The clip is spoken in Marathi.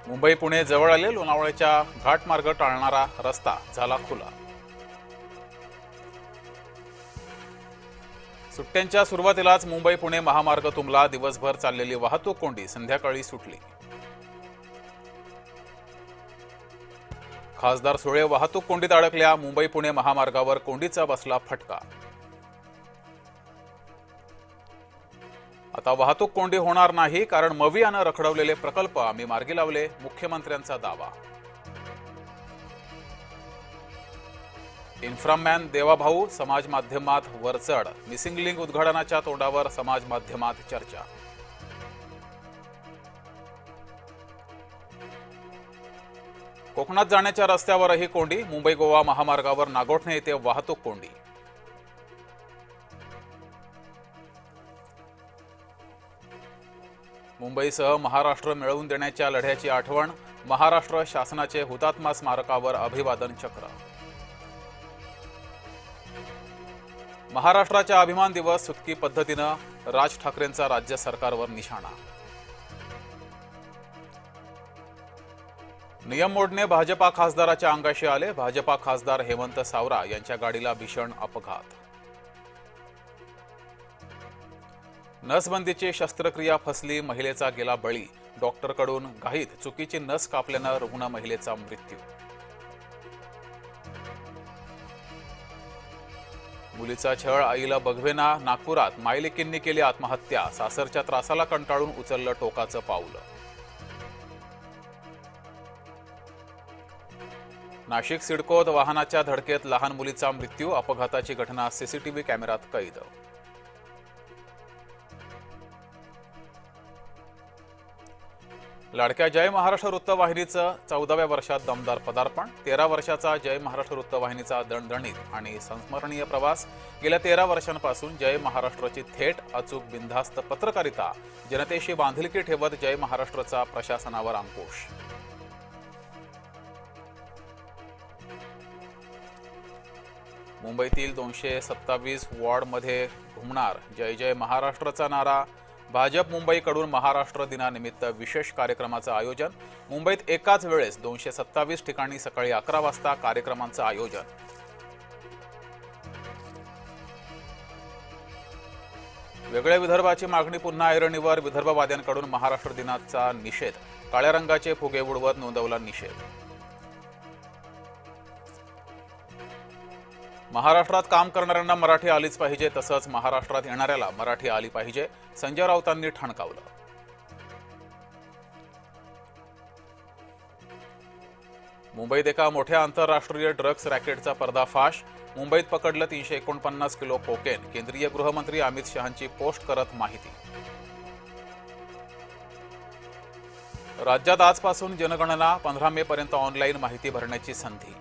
मुंबई पुणे जवळ आले लोणावळ्याच्या घाटमार्ग टाळणारा रस्ता झाला खुला। सुट्ट्यांच्या सुरुवातीलाच मुंबई पुणे महामार्ग तुंबला। दिवसभर चाललेली वाहतूक कोंडी संध्याकाळी सुटली। खासदार सुळे वाहतूक कोंडीत अडकल्या। मुंबई पुणे महामार्गावर कोंडीचा बसला फटका। आता वाहतूक कोंडी होणार नाही, कारण मवियानं रखडवलेले प्रकल्प आम्ही मार्गी लावले, मुख्यमंत्र्यांचा दावा। इन्फ्रामॅन देवाभाऊ समाज माध्यमात वरचढ। मिसिंग लिंक उद्घाटनाच्या तोंडावर समाज माध्यमात चर्चा। कोकणात जाण्याच्या रस्त्यावरही कोंडी। मुंबई गोवा महामार्गावर नागोठणे येथे वाहतूक कोंडी। मुंबईसह महाराष्ट्र मिळवून देण्याच्या लढ्याची आठवण। महाराष्ट्र शासनाचे हुतात्मा स्मारकावर अभिवादन चक्र। महाराष्ट्राच्या अभिमान दिवस सुटकी पद्धतीनं राज ठाकरेंचा राज्य सरकारवर निशाणा। नियम मोडणे भाजपा खासदाराच्या अंगाशी आले। भाजपा खासदार हेमंत सावरा यांच्या गाडीला भीषण अपघात। नसबंदीची शस्त्रक्रिया फसली, महिलेचा गेला बळी। डॉक्टरकडून घाईत चुकीची नस कापल्यानं रुग्ण महिलेचा मृत्यू। मुलीचा छळ आईला बघवेना। नागपुरात मायलेकींनी केली आत्महत्या। सासरच्या त्रासाला कंटाळून उचललं टोकाचं पाऊल। नाशिक सिडकोत वाहनाच्या धडकेत लहान मुलीचा मृत्यू। अपघाताची घटना सीसीटीव्ही कॅमेऱ्यात कैद। लाडक्या जय महाराष्ट्र वृत्तवाहिनीचं 14व्या वर्षात दमदार पदार्पण। 13 वर्षाचा जय महाराष्ट्र वृत्तवाहिनीचा दणदणीत आणि संस्मरणीय प्रवास। गेल्या 13 वर्षांपासून जय महाराष्ट्राची थेट, अचूक, बिनधास्त पत्रकारिता। जनतेशी बांधिलकी ठेवत जय महाराष्ट्राचा प्रशासनावर अंकुश। मुंबईतील 227 वॉर्डमध्ये घुमणार जय जय महाराष्ट्राचा नारा। भाजप मुंबईकडून महाराष्ट्र दिनानिमित्त विशेष कार्यक्रमाचं आयोजन। मुंबईत एकाच वेळेस 227 ठिकाणी सकाळी 11 वाजता कार्यक्रमांचं आयोजन। वेगळ्या विदर्भाची मागणी पुन्हा ऐरणीवर। विदर्भवाद्यांकडून महाराष्ट्र दिनाचा निषेध। काळ्या रंगाचे फुगे उडवत नोंदवला निषेध। महाराष्ट्रात काम करणाऱ्यांना मराठी आलीच पाहिजे, तसंच महाराष्ट्रात येणाऱ्याला मराठी आली पाहिजे, संजय राऊतांनी ठणकावलं। मुंबईत एका मोठ्या आंतरराष्ट्रीय ड्रग्ज रॅकेटचा पर्दाफाश। मुंबईत पकडलं 349 किलो कोकेन। केंद्रीय गृहमंत्री अमित शहांची पोस्ट करत माहिती। राज्यात आजपासून जनगणना। 15 मे पर्यंत ऑनलाईन माहिती भरण्याची संधी।